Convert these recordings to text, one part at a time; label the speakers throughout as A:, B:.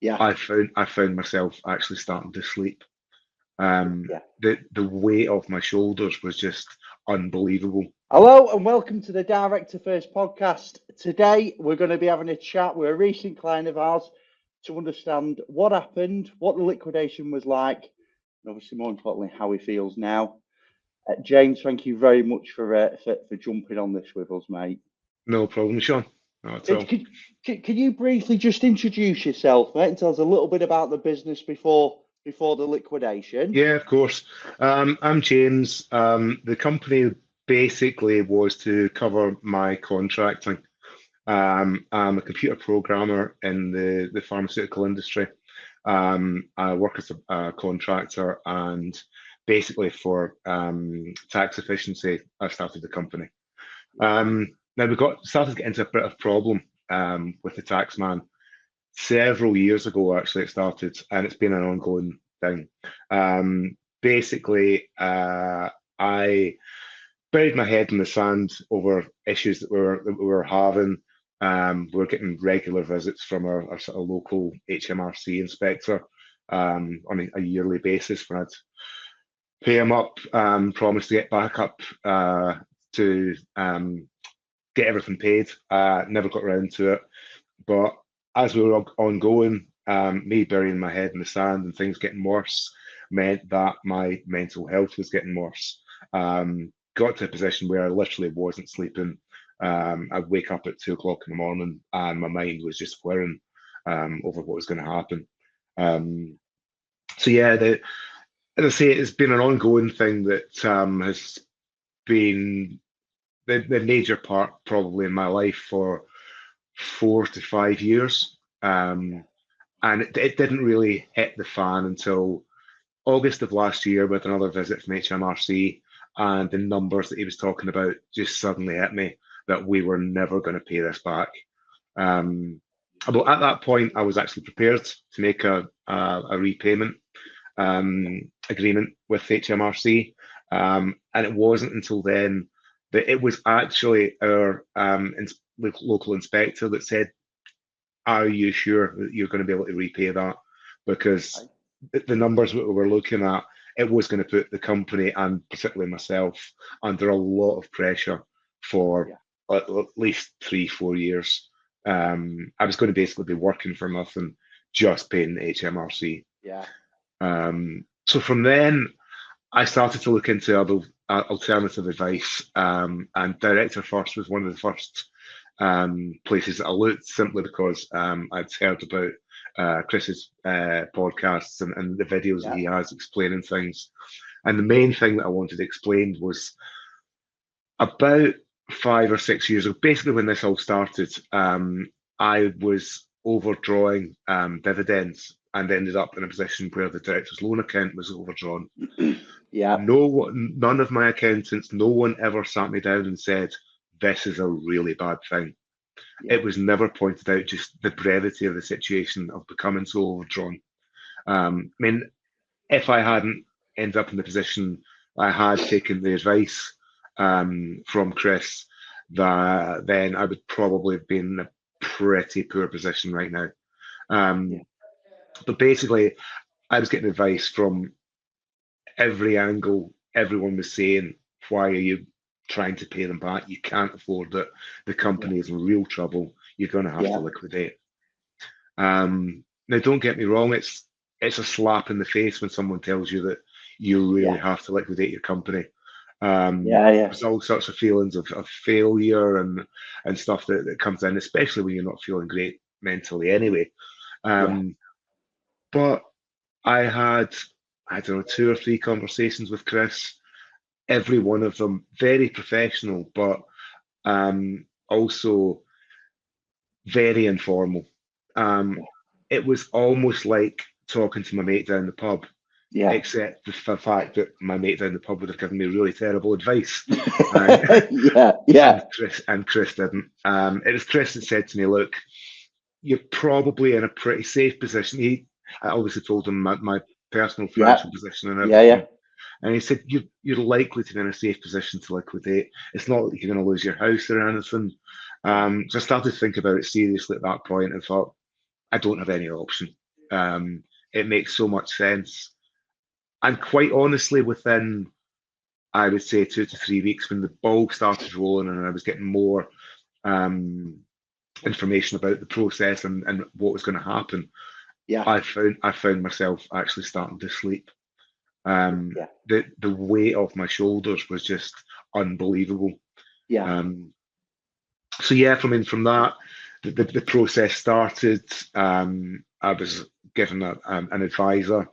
A: Yeah.
B: I found myself actually starting to sleep.
A: Yeah.
B: The weight off my shoulders was just unbelievable.
A: Hello and welcome to the Director First podcast. Today we're going to be having a chat with a recent client of ours to understand what happened, what the liquidation was like, and obviously more importantly how he feels now. James, thank you very much for jumping on this with us, mate.
B: No problem, Sean. Not at all.
A: Can you briefly just introduce yourself, mate, and tell us a little bit about the business before the liquidation?
B: Yeah, of course. I'm James. The company basically was to cover my contracting. I'm a computer programmer in the pharmaceutical industry. I work as a contractor, and basically for tax efficiency, I started the company. Now we got started to get into a bit of problem with the tax man several years ago. Actually, it started, and it's been an ongoing thing. Basically, I buried my head in the sand over issues that we were having. We were getting regular visits from our sort of local HMRC inspector on a yearly basis when I'd pay him up, promise to get back up to get everything paid. Never got around to it. But as we were ongoing, me burying my head in the sand and things getting worse meant that my mental health was getting worse. Got to a position where I literally wasn't sleeping. I'd wake up at 2 o'clock in the morning and my mind was just whirring over what was going to happen. So yeah, as I say, it's been an ongoing thing that has been the major part probably in my life for 4 to 5 years. And it didn't really hit the fan until August of last year with another visit from HMRC, and the numbers that he was talking about just suddenly hit me that we were never going to pay this back. Although at that point, I was actually prepared to make a repayment agreement with HMRC, and it wasn't until then that it was actually our local inspector that said, "Are you sure that you're going to be able to repay that?" Because the numbers that we were looking at, it was going to put the company and particularly myself under a lot of pressure for at least 3, 4 years. I was going to basically be working for nothing, just paying the HMRC.
A: Yeah.
B: So from then, I started to look into other alternative advice, and Director First was one of the first places that I looked, simply because I'd heard about Chris's podcasts and the videos that he has explaining things. And the main thing that I wanted to explain was about 5 or 6 years ago, basically when this all started, I was overdrawing dividends and ended up in a position where the director's loan account was overdrawn.
A: Yeah.
B: None of my accountants, no one ever sat me down and said, "This is a really bad thing."
A: Yeah.
B: It was never pointed out just the brevity of the situation of becoming so overdrawn. I mean, if I hadn't ended up in the position I had taken the advice from Chris, then I would probably have been in a pretty poor position right now. But basically, I was getting advice from every angle. Everyone was saying, "Why are you trying to pay them back? You can't afford it. The company is in real trouble. You're going to have to liquidate." Now, don't get me wrong, it's a slap in the face when someone tells you that you really have to liquidate your company. There's all sorts of feelings of failure and stuff that comes in, especially when you're not feeling great mentally anyway. But I had, I don't know, 2 or 3 conversations with Chris, every one of them very professional, but also very informal. It was almost like talking to my mate down the pub, except the fact that my mate down the pub would have given me really terrible advice. And Chris didn't. It was Chris that said to me, "Look, you're probably in a pretty safe position." I obviously told him my personal financial position and everything. And he said, "You're likely to be in a safe position to liquidate. It's not like you're going to lose your house or anything." So I started to think about it seriously at that point and thought, I don't have any option. It makes so much sense. And quite honestly, within, I would say, 2 to 3 weeks, when the ball started rolling and I was getting more um, information about the process and what was going to happen,
A: Yeah.
B: I found myself actually starting to sleep.
A: Yeah.
B: The weight off my shoulders was just unbelievable.
A: Yeah.
B: So yeah, from that, the process started. I was given an advisor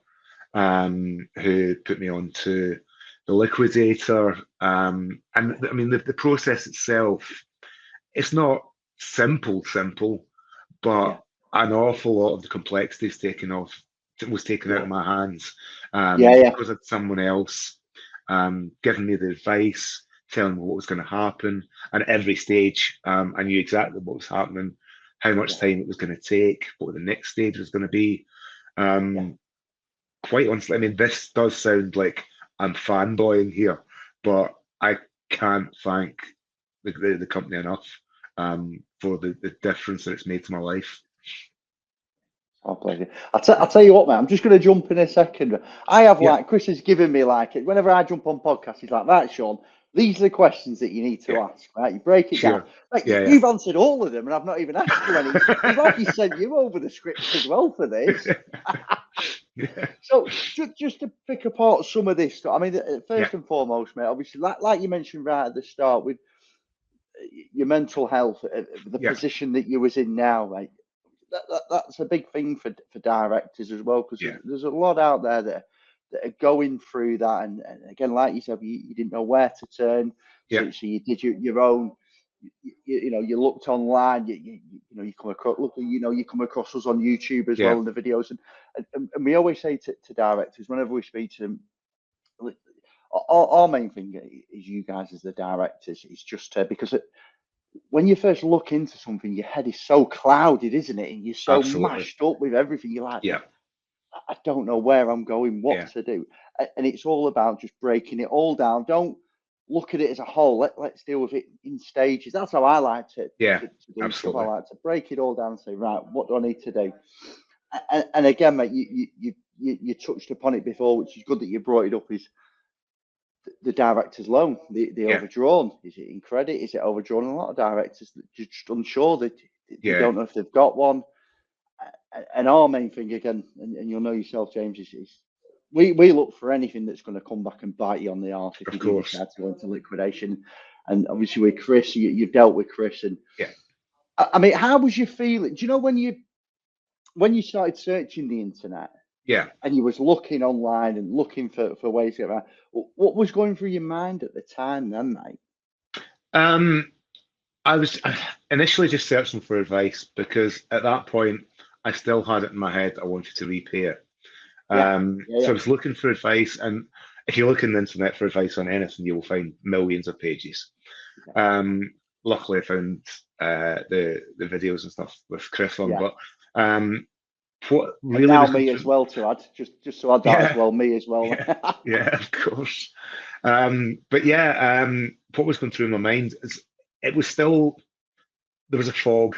B: who put me on to the liquidator. And I mean, the process itself, it's not simple,
A: Yeah.
B: but an awful lot of the complexity is was taken out
A: Yeah.
B: of my hands
A: Yeah. Yeah.
B: because of someone else giving me the advice, telling me what was going to happen. And at every stage, I knew exactly what was happening, how much
A: Yeah.
B: time it was going to take, what the next stage was going to be.
A: Yeah.
B: Quite honestly, I mean, this does sound like I'm fanboying here, but I can't thank the company enough for the difference that it's made to my life.
A: Oh, pleasure. I'll tell you what, man, I'm just going to jump in a second. I have
B: Yeah,
A: like, Chris has given me like, whenever I jump on podcasts, he's like, right, Sean, these are the questions that you need to
B: yeah,
A: ask, right? You break it down.
B: sure.
A: Like,
B: Yeah,
A: you've answered all of them and I've not even asked you any. It's like he sent you over the script as well for this.
B: yeah,
A: So just to pick apart some of this stuff, I mean,
B: yeah,
A: first and foremost, mate, obviously, like you mentioned right at the start with your mental health, the
B: yeah,
A: position that you was in now, mate, that's a big thing for directors as well, because
B: yeah,
A: there's a lot out there that are going through that, and again, like you said, you didn't know where to turn,
B: yeah,
A: so you did your own. You looked online. You come across. Look, you come across us on YouTube as
B: yeah,
A: well in the videos, and we always say to directors whenever we speak to them, our main thing is you guys as the directors is just because when you first look into something, your head is so clouded, isn't it? And you're so
B: absolutely.
A: mashed up with everything. You're like,
B: Yeah,
A: I don't know where I'm going, what
B: yeah,
A: to do. And it's all about just breaking it all down. Don't look at it as a whole. Let's deal with it in stages. That's how I like
B: yeah,
A: to do stuff. I
B: absolutely.
A: like to break it all down and say, right, what do I need to do? And again, mate, you touched upon it before, which is good that you brought it up. Is the director's loan, the
B: Yeah,
A: overdrawn? Is it in credit? Is it overdrawn? A lot of directors are just unsure that they
B: yeah,
A: don't know if they've got one. And our main thing again, and you'll know yourself, James, is we look for anything that's going to come back and bite you on the arse if
B: of
A: you do
B: course.
A: decide to go into liquidation. And obviously with Chris, you've dealt with Chris, and
B: Yeah,
A: I mean, how was you feeling? Do you know when you started searching the internet
B: yeah.
A: and you was looking online and looking for ways to get around? What was going through your mind at the time then, mate?
B: Um, I was initially just searching for advice because at that point I still had it in my head I wanted to repay it.
A: Yeah, yeah,
B: So
A: yeah.
B: I was looking for advice, and if you look in the internet for advice on anything, you will find millions of pages.
A: Yeah.
B: Luckily, I found the videos and stuff with Chris on,
A: Yeah.
B: but um, what
A: And
B: really
A: now
B: was going
A: me as
B: through,
A: well to add, just to add that as
B: yeah,
A: well, me as well.
B: yeah, yeah, of course. But yeah, what was going through my mind is it was still there was a fog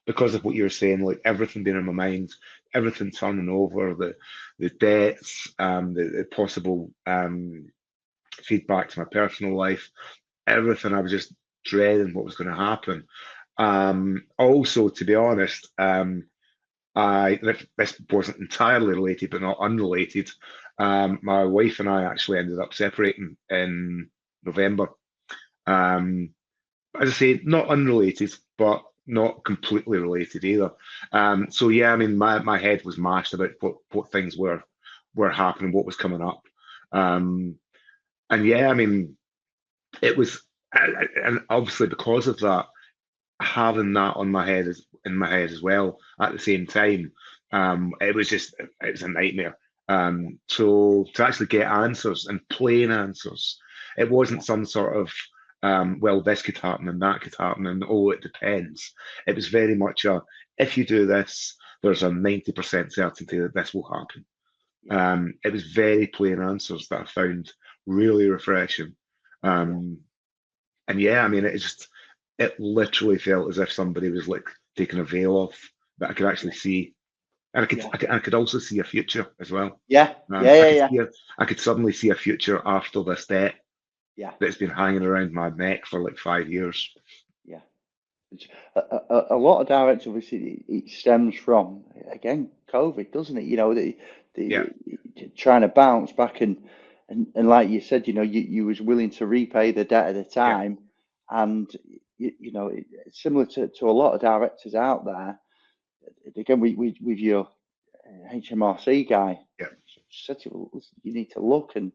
B: because of what you were saying, like everything being in my mind, everything turning over, the debts, the possible feedback to my personal life, everything. I was just dreading what was going to happen. Also, to be honest, this wasn't entirely related, but not unrelated. My wife and I actually ended up separating in November. Um, as I say, not unrelated, but not completely related either. So yeah, I mean, my head was mashed about what things were happening, what was coming up. Um, and yeah, I mean, it was, and obviously because of that, having that on my head in my head as well at the same time, it was just it was a nightmare. So to actually get answers and plain answers, it wasn't
A: Yeah,
B: some sort of well, this could happen and that could happen, and oh, it depends. It was very much a if you do this, there's a 90% certainty that this will happen.
A: yeah,
B: It was very plain answers that I found really refreshing.
A: yeah.
B: Um, and yeah, I mean, it literally felt as if somebody was like taking a veil off that I could actually
A: Yeah.
B: see. And
A: Yeah.
B: I could also see a future as well.
A: Yeah.
B: I could suddenly see a future after this debt
A: Yeah.
B: that's been hanging around my neck for like 5 years.
A: Yeah. A lot of directs, obviously, it stems from, again, COVID, doesn't it? You know,
B: Yeah,
A: trying to bounce back and like you said, you know, you was willing to repay the debt at the
B: yeah,
A: time, and you know, it's similar to a lot of directors out there. Again, with your HMRC guy,
B: yeah,
A: said to you, "Listen, you need to look and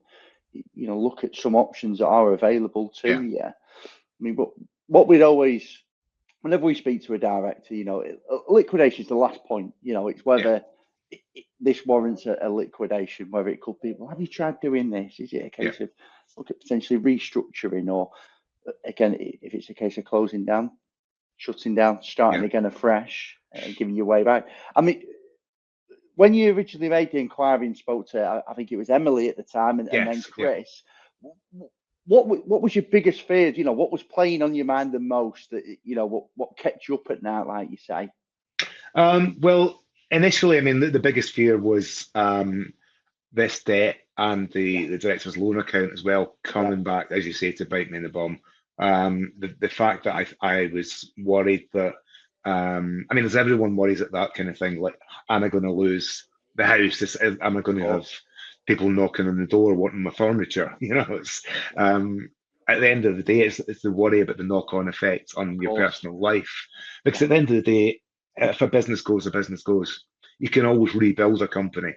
A: you know look at some options that are available to
B: yeah,
A: you." I mean, but what we'd always whenever we speak to a director, you know, liquidation is the last point. You know, it's
B: yeah,
A: whether this warrants a liquidation, whether it could be, well, have you tried doing this? Is it a
B: yeah,
A: case of look at potentially restructuring, or again, if it's a case of closing down, shutting down, starting
B: yeah,
A: again afresh, and giving you way back? I mean, when you originally made the inquiry and spoke to, I think it was Emily at the time, and then
B: yes, yeah.
A: Chris, what was your biggest fears? You know, what was playing on your mind the most? That you know, what kept you up at night, like you say?
B: Well, initially, I mean, the biggest fear was this debt and
A: Yeah,
B: the director's loan account as well
A: yeah,
B: coming back, as you say, to bite me in the bum. The fact that I was worried that I mean, as everyone worries at that kind of thing, like, am I going to lose the house? Am I
A: of
B: going to have
A: course.
B: people knocking on the door wanting my furniture? You know, it's
A: Yeah,
B: at the end of the day, it's the worry about the knock-on effects on
A: of
B: your
A: course.
B: personal life. Because
A: Yeah,
B: at the end of the day, if a business goes, a business goes. You can always rebuild a company.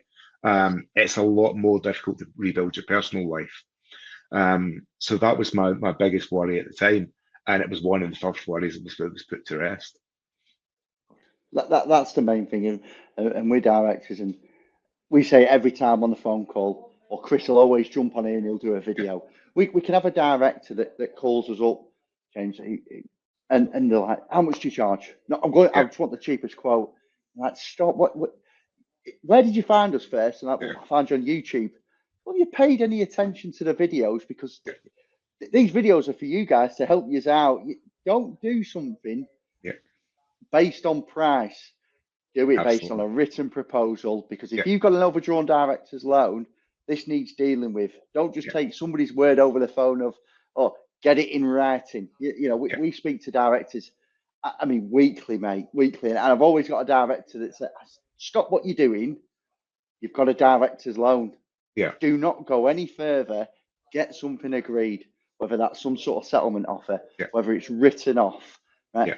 B: It's a lot more difficult to rebuild your personal life. So that was my biggest worry at the time, and it was one of the first worries that was put to rest.
A: that's the main thing, and we're directors, and we say every time on the phone call, or Chris will always jump on here and he'll do a
B: Yeah,
A: video. We can have a director that calls us up, James, and they're like, "How much do you charge?" No, I
B: yeah,
A: just want the cheapest quote. I'm like, stop. Where did you find us first? And like,
B: yeah,
A: well, I found you on YouTube. Well, you paid any attention to the videos because
B: yeah,
A: these videos are for you guys to help you out. You don't do something
B: yeah,
A: based on price. Do it based on
B: absolutely.
A: a written proposal, because
B: Yeah,
A: if you've got an overdrawn director's loan, this needs dealing with. Don't just
B: yeah,
A: take somebody's word over the phone of, oh, get it in writing. You know,
B: yeah,
A: we speak to directors, I mean, weekly, mate, weekly. And I've always got a director that says, stop what you're doing. You've got a director's loan.
B: yeah,
A: Do not go any further. Get something agreed, whether that's some sort of settlement offer,
B: yeah,
A: whether it's written off. Right?
B: yeah,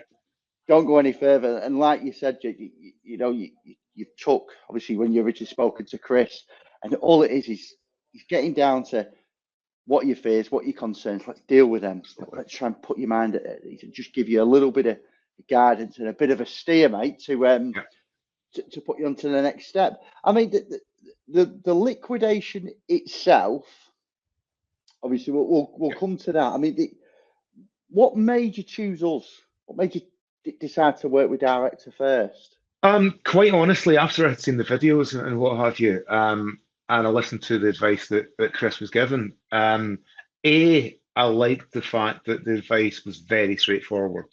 A: Don't go any further. And like you said, you know, you took obviously when you originally spoken to Chris, and all it is he's getting down to what are your fears, what are your concerns. Let's deal with them.
B: absolutely.
A: Let's try and put your mind at ease and just give you a little bit of guidance and a bit of a steer, mate,
B: Yeah,
A: to put you on to the next step. I mean, the liquidation itself, obviously, we'll
B: yeah.
A: come to that. I mean, what made you choose us? What made you decide to work with director first?
B: Quite honestly, after I'd seen the videos and what have you, and I listened to the advice that Chris was given, I liked the fact that the advice was very straightforward.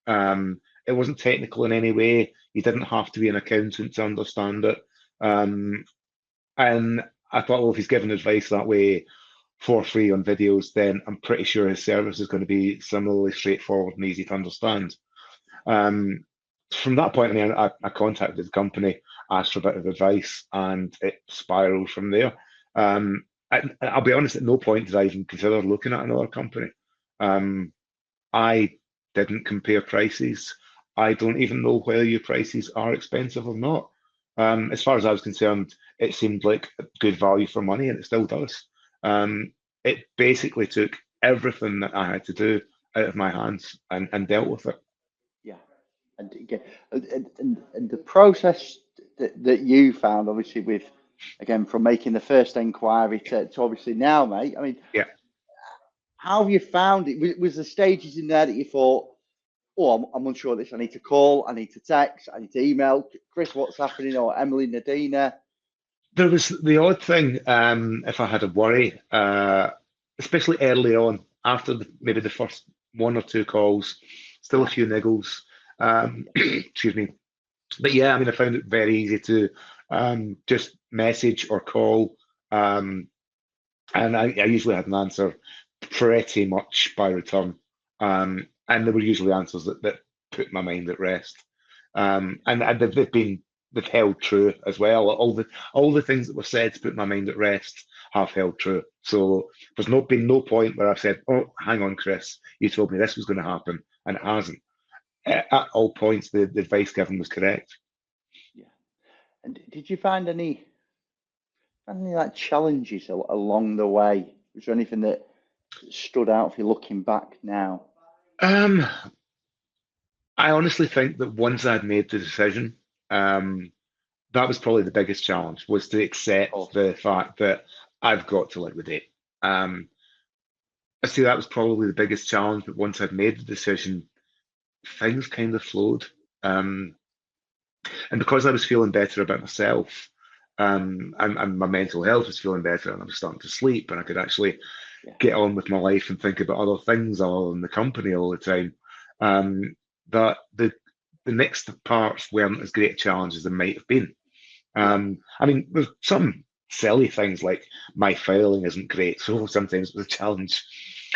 B: It wasn't technical in any way. You didn't have to be an accountant to understand it. Um, and I thought, well, if he's given advice that way for free on videos, then I'm pretty sure his service is going to be similarly straightforward and easy to understand. Um, from that point, I mean, I contacted the company, asked for a bit of advice, and it spiraled from there. I'll be honest, at no point did I even consider looking at another company. Um, I didn't compare prices. I don't even know whether your prices are expensive or not. As far as I was concerned, it seemed like a good value for money, and it still does. It basically took everything that I had to do out of my hands and dealt with it.
A: Yeah, and again, and the process that you found, obviously, with again from making the first inquiry to obviously now, mate. I mean,
B: Yeah.
A: how have you found it? Was the stages in there that you thought, oh, I'm unsure of this. I need to call, I need to text, I need to email Chris, what's happening, or Emily, Nadina.
B: There was the odd thing, if I had a worry, especially early on, after maybe the first one or two calls, still a
A: Yeah,
B: few niggles. Excuse me. But yeah, I mean, I found it very easy to just message or call, and I usually had an answer pretty much by return. And there were usually answers that put my mind at rest. And they've held true as well. All the things that were said to put my mind at rest have held true. So there's not been no point where I've said, "Oh, hang on, Chris, you told me this was going to happen," and it hasn't. At all points, the advice given was correct.
A: Yeah. And did you find any like challenges along the way? Was there anything that stood out for you looking back now?
B: Um, I honestly think that once I'd made the decision, um, that was probably the biggest challenge, was to
A: Of
B: accept
A: course.
B: the fact that I've got to liquidate. Um, I see that was probably the biggest challenge, but once I'd made the decision, things kind of flowed. Um, and because I was feeling better about myself, and my mental health was feeling better, and I was starting to sleep, and I could actually
A: Yeah.
B: get on with my life and think about other things other than the company all the time. Um, that the next parts weren't as great a challenge as they might have been.
A: Yeah.
B: I mean, there's some silly things like my filing isn't great, so sometimes it's a challenge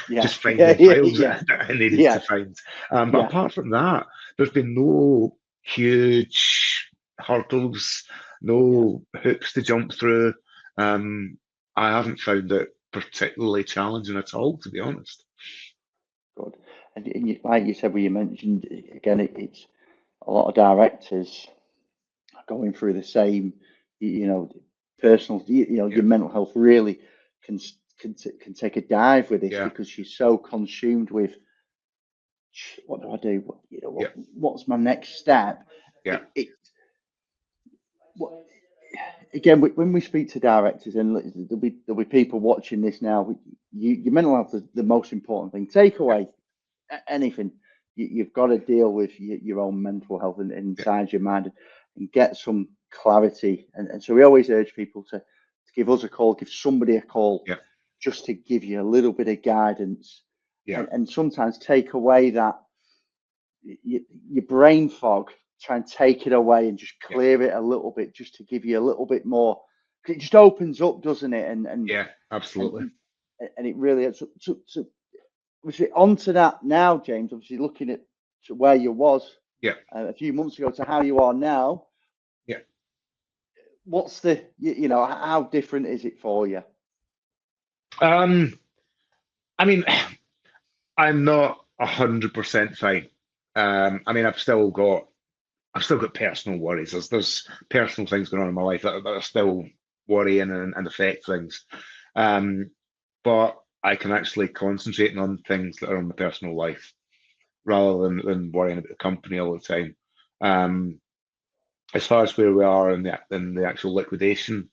A: Yeah.
B: just
A: Yeah.
B: finding
A: Yeah.
B: files
A: Yeah.
B: that I needed to
A: Yeah.
B: find. But
A: Yeah.
B: apart from that, there's been no huge hurdles,
A: Yeah.
B: no hoops to jump through. Um, I haven't found it particularly challenging at all, to be honest.
A: Good. And like you said, when you mentioned again, it's a lot of directors going through the same, you know, personal,
B: Yeah,
A: your mental health really can can take a dive with this
B: yeah,
A: because she's so consumed with what do I do?
B: yeah,
A: What's my next step?
B: yeah,
A: It what, again when we speak to directors, and there'll be people watching this now. Your mental health is the most important thing. Take
B: yeah,
A: away anything. You've got to deal with your own mental health and
B: yeah,
A: inside your mind and get some clarity. And so we always urge people to give us a call, give somebody a call,
B: yeah,
A: just to give you a little bit of guidance
B: yeah,
A: and sometimes take away that your brain fog, try and take it away and just
B: yeah,
A: clear it a little bit, just to give you a little bit more. It just opens up, doesn't it?
B: yeah, absolutely.
A: And and it really is. So obviously onto that now, James. Obviously looking at to where you was
B: Yeah,
A: a few months ago to how you are now.
B: yeah.
A: What's the how different is it for you?
B: Um, I mean, I'm not 100% fine. I mean, I've still got personal worries. There's personal things going on in my life that are still worrying and affect things. Um, but I can actually concentrate on things that are in my personal life rather than worrying about the company all the time. Um, as far as where we are in the actual liquidation,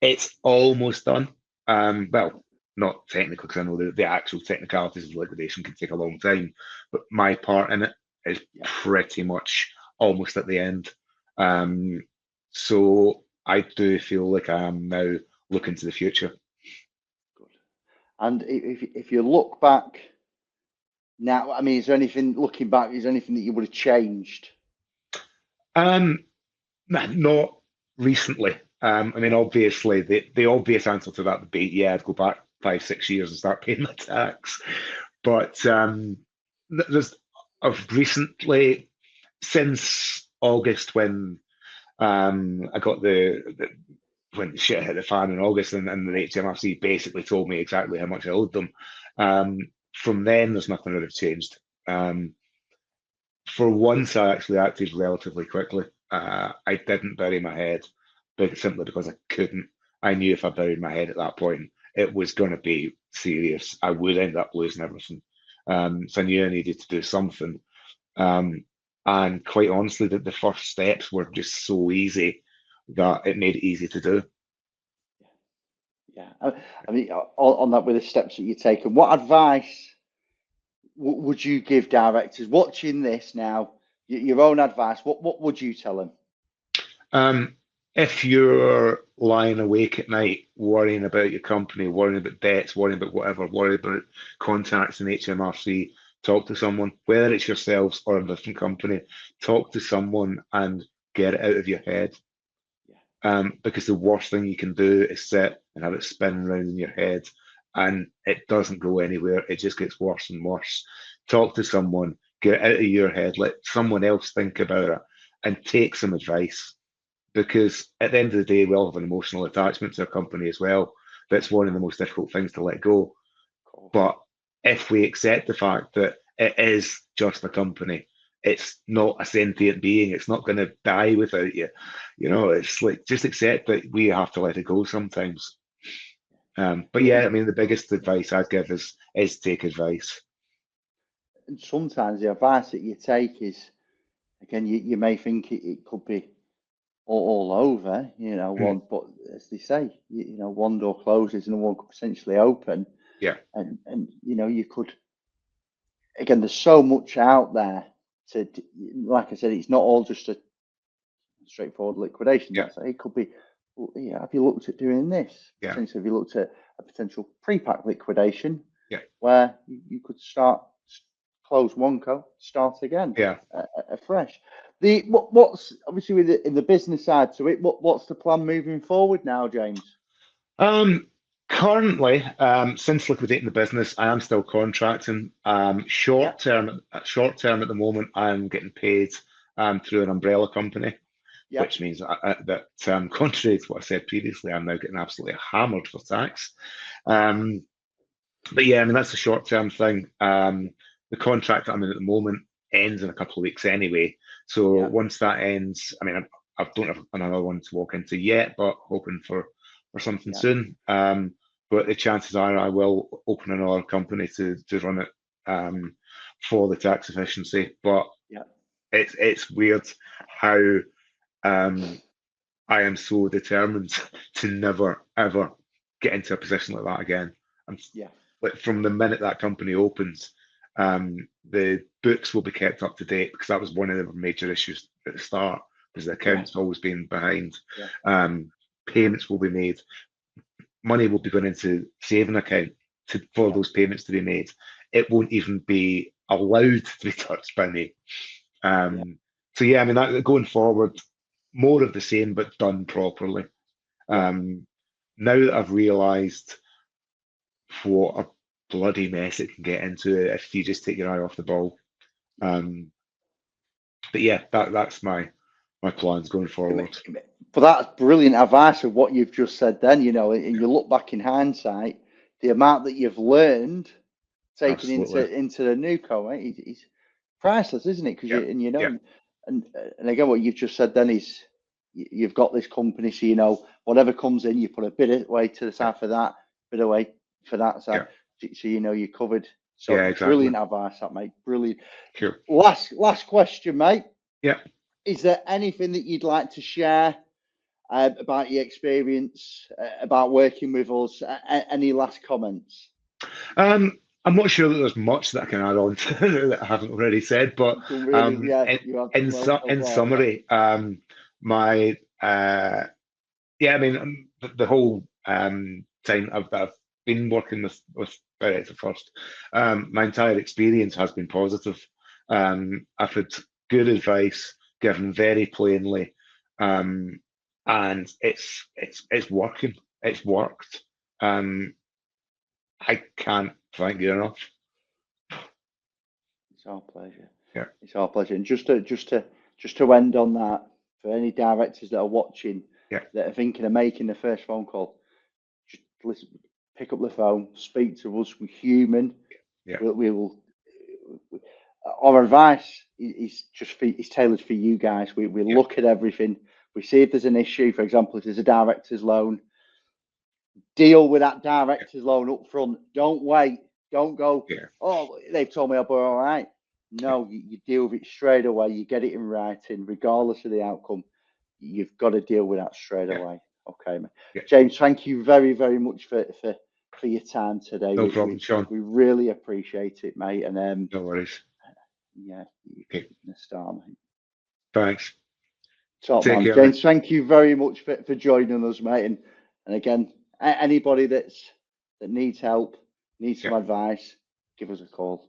B: it's almost done. Well, not technically, because I know the actual technicalities of liquidation can take a long time, but my part in it is
A: Yeah,
B: pretty much almost at the end. Um, so I do feel like I am now looking to the future.
A: good. And if you look back now, I mean, is there anything looking back? Is there anything that you would have changed?
B: Um, Not recently. I mean,
A: Yeah,
B: obviously, the obvious answer to that would be, yeah, I'd go back 5, 6 years and start paying my tax. But there's I've recently, since August, when I got when shit hit the fan in August, and the HMRC basically told me exactly how much I owed them. Um, from then, there's nothing that have changed. Um, for once, I actually acted relatively quickly. I didn't bury my head, but simply because I couldn't. I knew if I buried my head at that point, it was going to be serious. I would end up losing everything. So I knew I needed to do something. Um, and quite honestly, the first steps were just so easy that it made it easy to do.
A: yeah. I mean, on that with the steps that you're taking, what advice would you give directors watching this now? Your own advice. What would you tell them?
B: Um, if you're lying awake at night worrying about your company, worrying about debts, worrying about whatever, worrying about contacts in HMRC, talk to someone, whether it's yourselves or a different company, talk to someone and get it out of your head. Because the worst thing you can do is sit and have it spin around in your head, and it doesn't go anywhere. It just gets worse and worse. Talk to someone, get it out of your head, let someone else think about it, and take some advice. Because at the end of the day, we all have an emotional attachment to a company as well. That's one of the most difficult things to let go. But if we accept the fact that it is just a company, it's not a sentient being, it's not going to die without you. It's like, just accept that we have to let it go sometimes. But yeah, I mean, the biggest advice I'd give is take advice.
A: And sometimes the advice that you take is, again, you may think it could be all over, one, but as they say, one door closes and one could potentially open.
B: Yeah.
A: And you could, again, there's so much out there to, like I said, it's not all just a straightforward liquidation.
B: Yeah.
A: It could be, have you looked at doing this?
B: Yeah.
A: Potentially, have you looked at a potential pre-pack liquidation?
B: Yeah.
A: Where you could close one co, start again.
B: Yeah.
A: Afresh. What's obviously in the business side to it? What's the plan moving forward now, James?
B: Currently, since liquidating the business, I am still contracting. Short term at the moment, I'm getting paid through an umbrella company, which means that contrary to what I said previously, I'm now getting absolutely hammered for tax. But yeah, I mean, that's a short term thing. The contract that I'm in at the moment ends in a couple of weeks anyway. So once that ends, I mean, I don't have another one to walk into yet, but hoping for something soon. But the chances are I will open another company to run it for the tax efficiency. But it's weird how I am so determined to never ever get into a position like that again. Like from the minute that company opens, the books will be kept up to date, because that was one of the major issues at the start, because the account's always been behind. Payments will be made. Money will be going into saving account for those payments to be made. It won't even be allowed to be touched by me. So yeah, I mean, going forward, more of the same, but done properly. Now that I've realised what a bloody mess it can get into if you just take your eye off the ball. But yeah, that's my plans going forward.
A: But that's brilliant advice of what you've just said then, and you look back in hindsight, the amount that you've learned taking into the new co, is priceless, isn't it? Because and again, what you've just said then is you've got this company, so whatever comes in, you put a bit away to the side for that, bit away for that side, so you're covered. So exactly. Brilliant advice, that mate. Brilliant.
B: Sure.
A: Last question, mate.
B: Yeah.
A: Is there anything that you'd like to share about your experience about working with us? Any last comments?
B: I'm not sure that there's much that I can add on to that I haven't already said, but in summary, I mean, the whole time I've been working with Director First, my entire experience has been positive. I've had good advice given very plainly, and it's working. It's worked. I can't thank you enough.
A: It's our pleasure.
B: Yeah,
A: it's our pleasure. And just to end on that, for any directors that are watching, that are thinking of making the first phone call, just listen, pick up the phone, speak to us. We're human. We will. Our advice is tailored for you guys. We look at everything. We see if there's an issue. For example, if there's a director's loan, deal with that director's loan up front. Don't wait. Don't go, oh, they've told me I'll be all right. No, you deal with it straight away. You get it in writing, regardless of the outcome. You've got to deal with that straight away. Okay, man. James, thank you very, very much for your time today.
B: No problem, Sean.
A: We really appreciate it, mate. And
B: no worries.
A: Yeah, you're a star, mate.
B: Thanks.
A: Top man. James, mate. Thank you very much for joining us, mate. And again, anybody that needs help, needs some advice, give us a call.